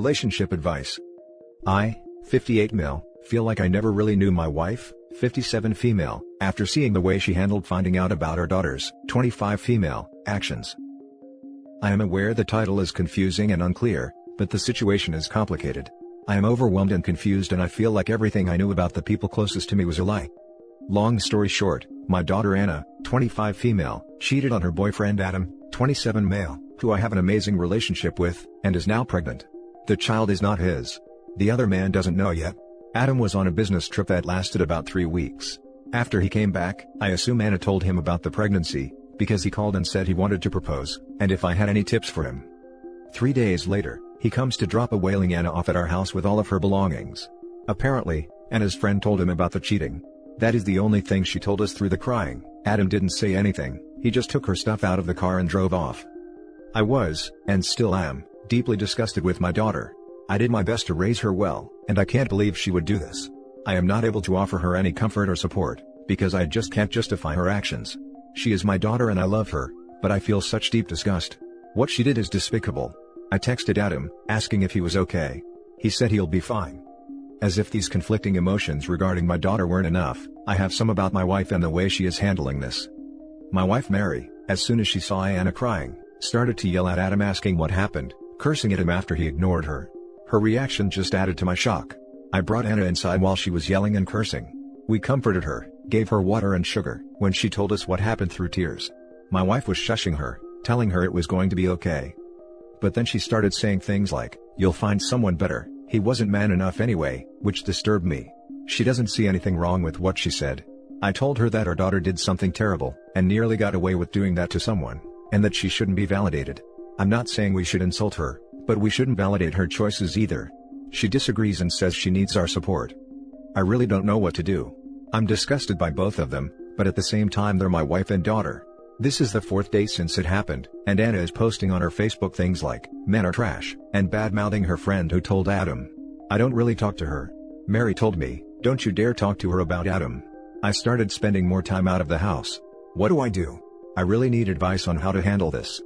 Relationship advice. I, 58 male, feel like I never really knew my wife, 57 female, after seeing the way she handled finding out about her daughter's, 25 female, actions. I am aware the title is confusing and unclear, but the situation is complicated. I am overwhelmed and confused, and I feel like everything I knew about the people closest to me was a lie. Long story short, my daughter Anna, 25 female, cheated on her boyfriend Adam, 27 male, who I have an amazing relationship with, and is now pregnant. The child is not his. The other man doesn't know yet. Adam was on a business trip that lasted about 3 weeks. After he came back, I assume Anna told him about the pregnancy, because he called and said he wanted to propose, and if I had any tips for him. 3 days later, he comes to drop a wailing Anna off at our house with all of her belongings. Apparently, Anna's friend told him about the cheating. That is the only thing she told us through the crying. Adam didn't say anything, he just took her stuff out of the car and drove off. I was, and still am, deeply disgusted with my daughter. I did my best to raise her well, and I can't believe she would do this. I am not able to offer her any comfort or support, because I just can't justify her actions. She is my daughter and I love her, but I feel such deep disgust. What she did is despicable. I texted Adam, asking if he was okay. He said he'll be fine. As if these conflicting emotions regarding my daughter weren't enough, I have some about my wife and the way she is handling this. My wife Mary, as soon as she saw Anna crying, started to yell at Adam asking what happened, cursing at him after he ignored her. Her reaction just added to my shock. I brought Anna inside while she was yelling and cursing. We comforted her, gave her water and sugar, when she told us what happened through tears. My wife was shushing her, telling her it was going to be okay. But then she started saying things like, "You'll find someone better, he wasn't man enough anyway," which disturbed me. She doesn't see anything wrong with what she said. I told her that our daughter did something terrible, and nearly got away with doing that to someone, and that she shouldn't be validated. I'm not saying we should insult her, but we shouldn't validate her choices either. She disagrees and says she needs our support. I really don't know what to do. I'm disgusted by both of them, but at the same time they're my wife and daughter. This is the 4th day since it happened, and Anna is posting on her Facebook things like, "Men are trash," and bad-mouthing her friend who told Adam. I don't really talk to her. Mary told me, "Don't you dare talk to her about Adam." I started spending more time out of the house. What do I do? I really need advice on how to handle this.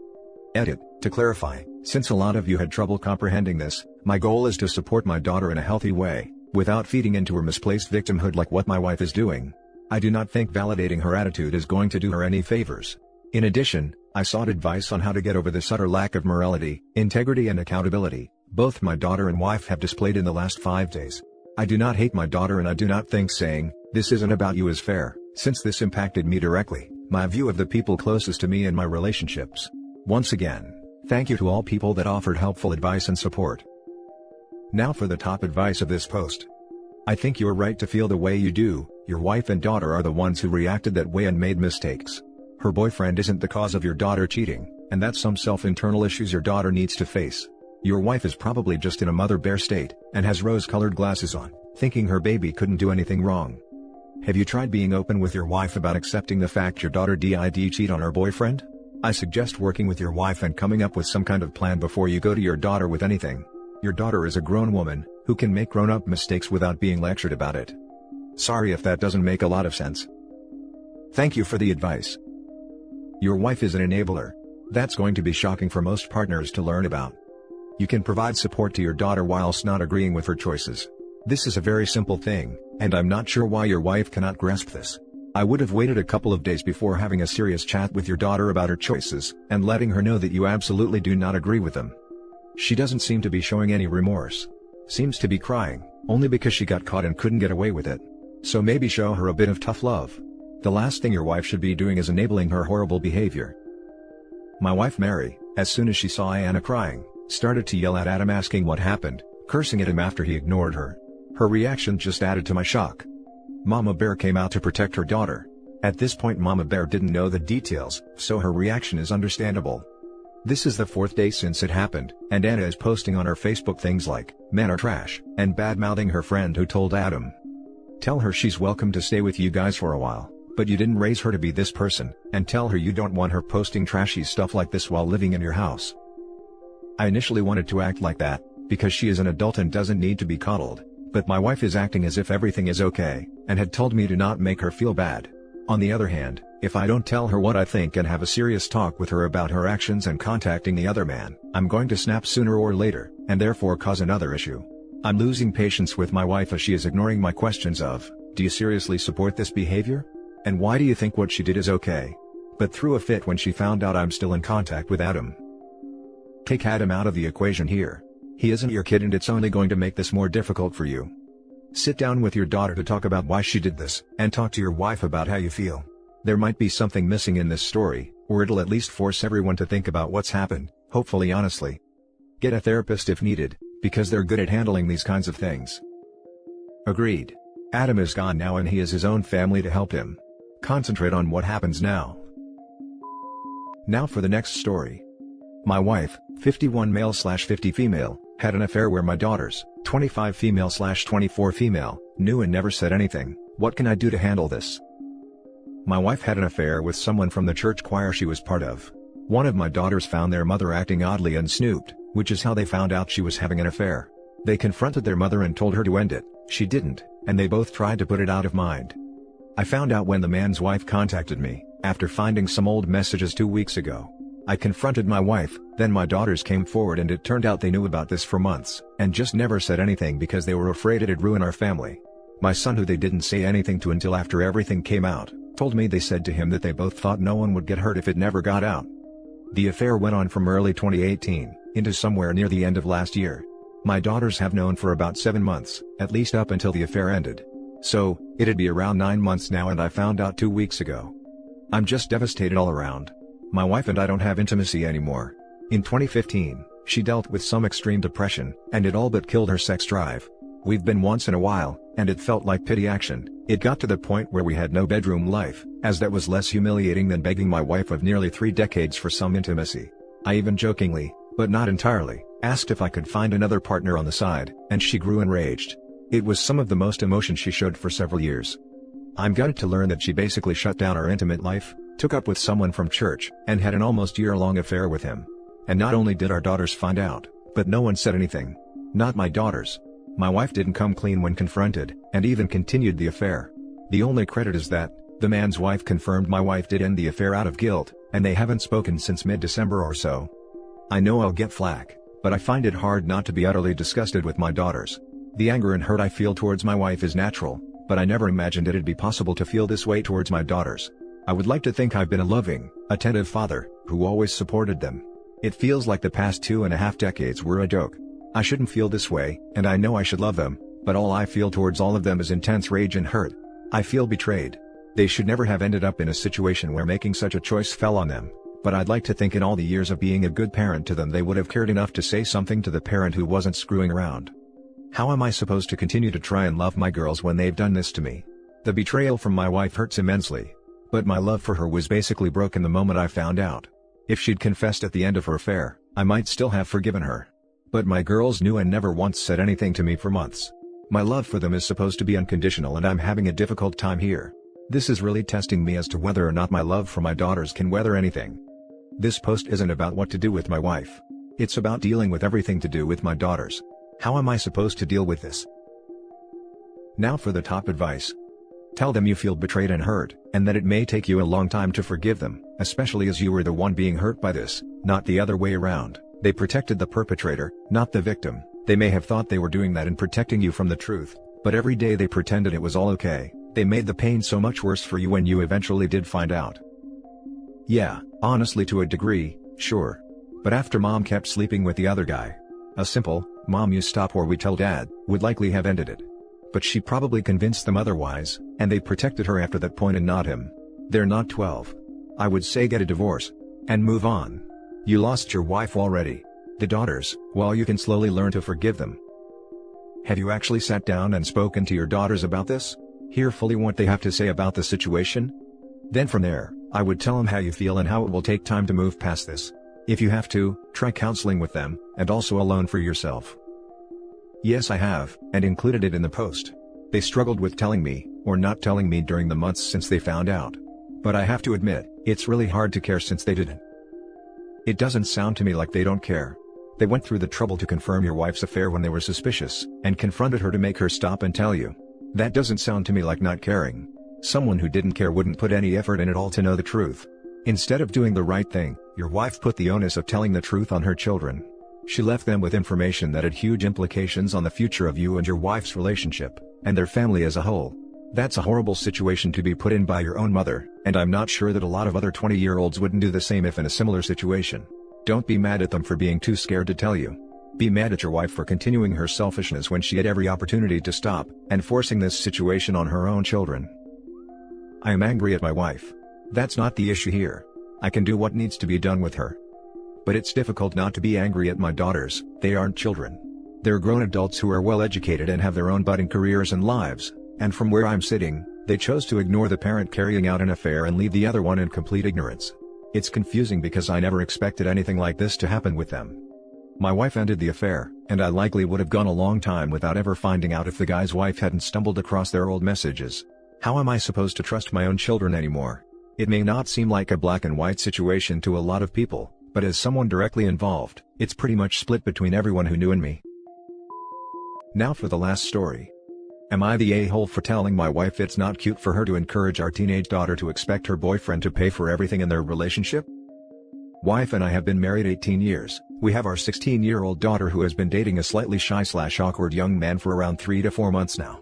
Edit, to clarify, since a lot of you had trouble comprehending this, my goal is to support my daughter in a healthy way, without feeding into her misplaced victimhood like what my wife is doing. I do not think validating her attitude is going to do her any favors. In addition, I sought advice on how to get over this utter lack of morality, integrity and accountability, both my daughter and wife have displayed in the last 5 days. I do not hate my daughter, and I do not think saying, "This isn't about you" is fair, since this impacted me directly, my view of the people closest to me and my relationships. Once again, thank you to all people that offered helpful advice and support. Now for the top advice of this post. I think you're right to feel the way you do. Your wife and daughter are the ones who reacted that way and made mistakes. Her boyfriend isn't the cause of your daughter cheating, and that's some self-internal issues your daughter needs to face. Your wife is probably just in a mother bear state, and has rose-colored glasses on, thinking her baby couldn't do anything wrong. Have you tried being open with your wife about accepting the fact your daughter did cheat on her boyfriend? I suggest working with your wife and coming up with some kind of plan before you go to your daughter with anything. Your daughter is a grown woman, who can make grown-up mistakes without being lectured about it. Sorry if that doesn't make a lot of sense. Thank you for the advice. Your wife is an enabler. That's going to be shocking for most partners to learn about. You can provide support to your daughter whilst not agreeing with her choices. This is a very simple thing, and I'm not sure why your wife cannot grasp this. I would have waited a couple of days before having a serious chat with your daughter about her choices, and letting her know that you absolutely do not agree with them. She doesn't seem to be showing any remorse. Seems to be crying, only because she got caught and couldn't get away with it. So maybe show her a bit of tough love. The last thing your wife should be doing is enabling her horrible behavior. My wife Mary, as soon as she saw Anna crying, started to yell at Adam asking what happened, cursing at him after he ignored her. Her reaction just added to my shock. Mama Bear came out to protect her daughter. At this point Mama Bear didn't know the details, so her reaction is understandable. This is the 4th day since it happened, and Anna is posting on her Facebook things like, "Men are trash," and bad-mouthing her friend who told Adam. Tell her she's welcome to stay with you guys for a while, but you didn't raise her to be this person, and tell her you don't want her posting trashy stuff like this while living in your house. I initially wanted to act like that, because she is an adult and doesn't need to be coddled, but my wife is acting as if everything is okay, and had told me to not make her feel bad. On the other hand, If I don't tell her what I think and have a serious talk with her about her actions and contacting the other man, I'm going to snap sooner or later, and therefore cause another issue. I'm losing patience with my wife as she is ignoring my questions of, do you seriously support this behavior? And why do you think what she did is okay? But threw a fit when she found out I'm still in contact with Adam. Take Adam out of the equation here. He isn't your kid and it's only going to make this more difficult for you. Sit down with your daughter to talk about why she did this, and talk to your wife about how you feel. There might be something missing in this story, or it'll at least force everyone to think about what's happened, hopefully honestly. Get a therapist if needed, because they're good at handling these kinds of things. Agreed. Adam is gone now and he has his own family to help him. Concentrate on what happens now. Now for the next story. My wife, 51 male/50 female, had an affair where my daughters, 25 female/24 female, knew and never said anything. What can I do to handle this? My wife had an affair with someone from the church choir she was part of. One of my daughters found their mother acting oddly and snooped, which is how they found out she was having an affair. They confronted their mother and told her to end it. She didn't, and they both tried to put it out of mind. I found out when the man's wife contacted me, after finding some old messages 2 weeks ago. I confronted my wife, then my daughters came forward and it turned out they knew about this for months, and just never said anything because they were afraid it'd ruin our family. My son, who they didn't say anything to until after everything came out, told me they said to him that they both thought no one would get hurt if it never got out. The affair went on from early 2018, into somewhere near the end of last year. My daughters have known for about 7 months, at least up until the affair ended. So, it'd be around 9 months now and I found out 2 weeks ago. I'm just devastated all around. My wife and I don't have intimacy anymore. In 2015, she dealt with some extreme depression, and it all but killed her sex drive. We've been once in a while, and it felt like pity action. It got to the point where we had no bedroom life, as that was less humiliating than begging my wife of nearly 3 decades for some intimacy. I even jokingly, but not entirely, asked if I could find another partner on the side, and she grew enraged. It was some of the most emotion she showed for several years. I'm gutted to learn that she basically shut down our intimate life, took up with someone from church, and had an almost year-long affair with him. And not only did our daughters find out, but no one said anything. Not my daughters. My wife didn't come clean when confronted, and even continued the affair. The only credit is that, the man's wife confirmed my wife did end the affair out of guilt, and they haven't spoken since mid-December or so. I know I'll get flack, but I find it hard not to be utterly disgusted with my daughters. The anger and hurt I feel towards my wife is natural, but I never imagined it'd be possible to feel this way towards my daughters. I would like to think I've been a loving, attentive father, who always supported them. It feels like the past 2.5 decades were a joke. I shouldn't feel this way, and I know I should love them, but all I feel towards all of them is intense rage and hurt. I feel betrayed. They should never have ended up in a situation where making such a choice fell on them, but I'd like to think in all the years of being a good parent to them they would have cared enough to say something to the parent who wasn't screwing around. How am I supposed to continue to try and love my girls when they've done this to me? The betrayal from my wife hurts immensely. But my love for her was basically broken the moment I found out. If she'd confessed at the end of her affair, I might still have forgiven her. But my girls knew and never once said anything to me for months. My love for them is supposed to be unconditional and I'm having a difficult time here. This is really testing me as to whether or not my love for my daughters can weather anything. This post isn't about what to do with my wife. It's about dealing with everything to do with my daughters. How am I supposed to deal with this? Now for the top advice. Tell them you feel betrayed and hurt, and that it may take you a long time to forgive them, especially as you were the one being hurt by this, not the other way around. They protected the perpetrator, not the victim. They may have thought they were doing that in protecting you from the truth, but every day they pretended it was all okay. They made the pain so much worse for you when you eventually did find out. Yeah, honestly, to a degree, sure. But after mom kept sleeping with the other guy, a simple, "Mom, you stop or we tell dad," would likely have ended it. But she probably convinced them otherwise, and they protected her after that point and not him. They're not 12. I would say get a divorce. And move on. You lost your wife already. The daughters, well, you can slowly learn to forgive them. Have you actually sat down and spoken to your daughters about this? Hear fully what they have to say about the situation? Then from there, I would tell them how you feel and how it will take time to move past this. If you have to, try counseling with them, and also alone for yourself. Yes, I have, and included it in the post. They struggled with telling me, or not telling me during the months since they found out. But I have to admit, it's really hard to care since they didn't. It doesn't sound to me like they don't care. They went through the trouble to confirm your wife's affair when they were suspicious, and confronted her to make her stop and tell you. That doesn't sound to me like not caring. Someone who didn't care wouldn't put any effort in at all to know the truth. Instead of doing the right thing, your wife put the onus of telling the truth on her children. She left them with information that had huge implications on the future of you and your wife's relationship, and their family as a whole. That's a horrible situation to be put in by your own mother, and I'm not sure that a lot of other 20-year-olds wouldn't do the same if in a similar situation. Don't be mad at them for being too scared to tell you. Be mad at your wife for continuing her selfishness when she had every opportunity to stop, and forcing this situation on her own children. I am angry at my wife. That's not the issue here. I can do what needs to be done with her. But it's difficult not to be angry at my daughters. They aren't children. They're grown adults who are well educated and have their own budding careers and lives, and from where I'm sitting, they chose to ignore the parent carrying out an affair and leave the other one in complete ignorance. It's confusing because I never expected anything like this to happen with them. My wife ended the affair, and I likely would have gone a long time without ever finding out if the guy's wife hadn't stumbled across their old messages. How am I supposed to trust my own children anymore? It may not seem like a black and white situation to a lot of people, but as someone directly involved, it's pretty much split between everyone who knew and me. Now for the last story. Am I the a-hole for telling my wife it's not cute for her to encourage our teenage daughter to expect her boyfriend to pay for everything in their relationship? Wife and I have been married 18 years. We have our 16-year-old daughter who has been dating a slightly shy/awkward young man for around 3 to 4 months now.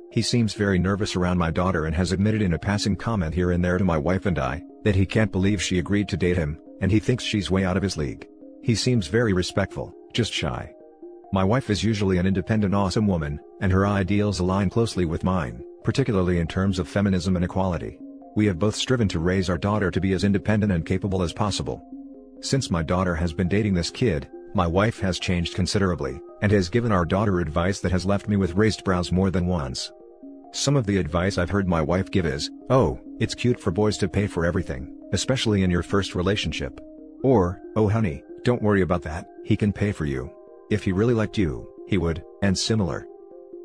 He seems very nervous around my daughter and has admitted in a passing comment here and there to my wife and I, that he can't believe she agreed to date him, and he thinks she's way out of his league. He seems very respectful, just shy. My wife is usually an independent awesome woman, and her ideals align closely with mine, particularly in terms of feminism and equality. We have both striven to raise our daughter to be as independent and capable as possible. Since my daughter has been dating this kid, my wife has changed considerably, and has given our daughter advice that has left me with raised brows more than once. Some of the advice I've heard my wife give is, "Oh, it's cute for boys to pay for everything, especially in your first relationship." Or, "Oh honey, don't worry about that, he can pay for you. If he really liked you, he would," and similar.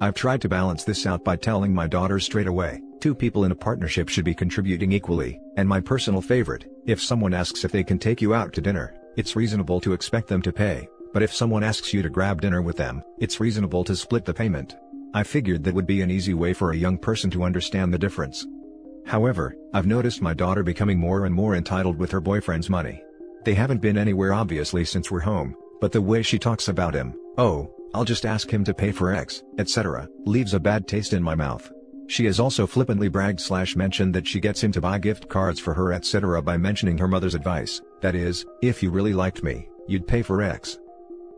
I've tried to balance this out by telling my daughter straight away, 2 people in a partnership should be contributing equally, and my personal favorite, if someone asks if they can take you out to dinner, it's reasonable to expect them to pay, but if someone asks you to grab dinner with them, it's reasonable to split the payment. I figured that would be an easy way for a young person to understand the difference. However, I've noticed my daughter becoming more and more entitled with her boyfriend's money. They haven't been anywhere obviously since we're home, but the way she talks about him, "Oh, I'll just ask him to pay for X, etc., leaves a bad taste in my mouth." She has also flippantly bragged/mentioned that she gets him to buy gift cards for her etc. by mentioning her mother's advice, that is, if you really liked me, you'd pay for X.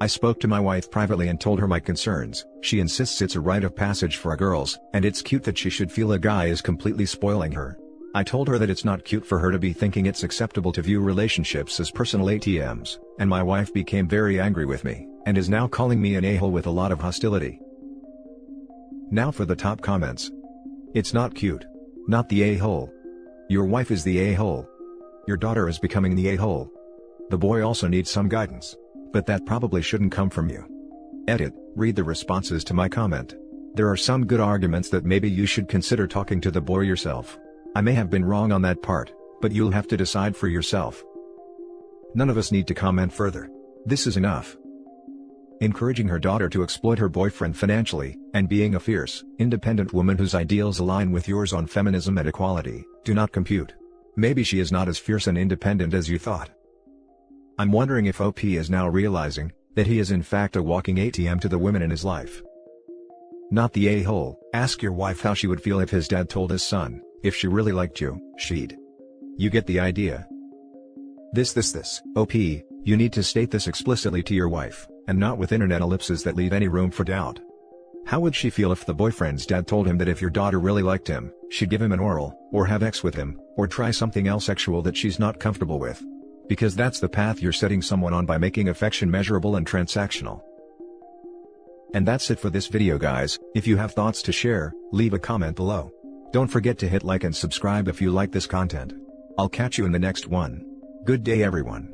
I spoke to my wife privately and told her my concerns. She insists it's a rite of passage for girls, and it's cute that she should feel a guy is completely spoiling her. I told her that it's not cute for her to be thinking it's acceptable to view relationships as personal ATMs, and my wife became very angry with me, and is now calling me an a-hole with a lot of hostility. Now for the top comments. It's not cute. Not the a-hole. Your wife is the a-hole. Your daughter is becoming the a-hole. The boy also needs some guidance. But that probably shouldn't come from you. Edit, read the responses to my comment. There are some good arguments that maybe you should consider talking to the boy yourself. I may have been wrong on that part, but you'll have to decide for yourself. None of us need to comment further. This is enough. Encouraging her daughter to exploit her boyfriend financially, and being a fierce, independent woman whose ideals align with yours on feminism and equality, do not compute. Maybe she is not as fierce and independent as you thought. I'm wondering if OP is now realizing that he is in fact a walking ATM to the women in his life. Not the a-hole. Ask your wife how she would feel if his dad told his son, if she really liked you, she'd. You get the idea. This. OP, you need to state this explicitly to your wife, and not with internet ellipses that leave any room for doubt. How would she feel if the boyfriend's dad told him that if your daughter really liked him, she'd give him an oral, or have sex with him, or try something else sexual that she's not comfortable with? Because that's the path you're setting someone on by making affection measurable and transactional. And that's it for this video guys. If you have thoughts to share, leave a comment below. Don't forget to hit like and subscribe if you like this content. I'll catch you in the next one. Good day everyone.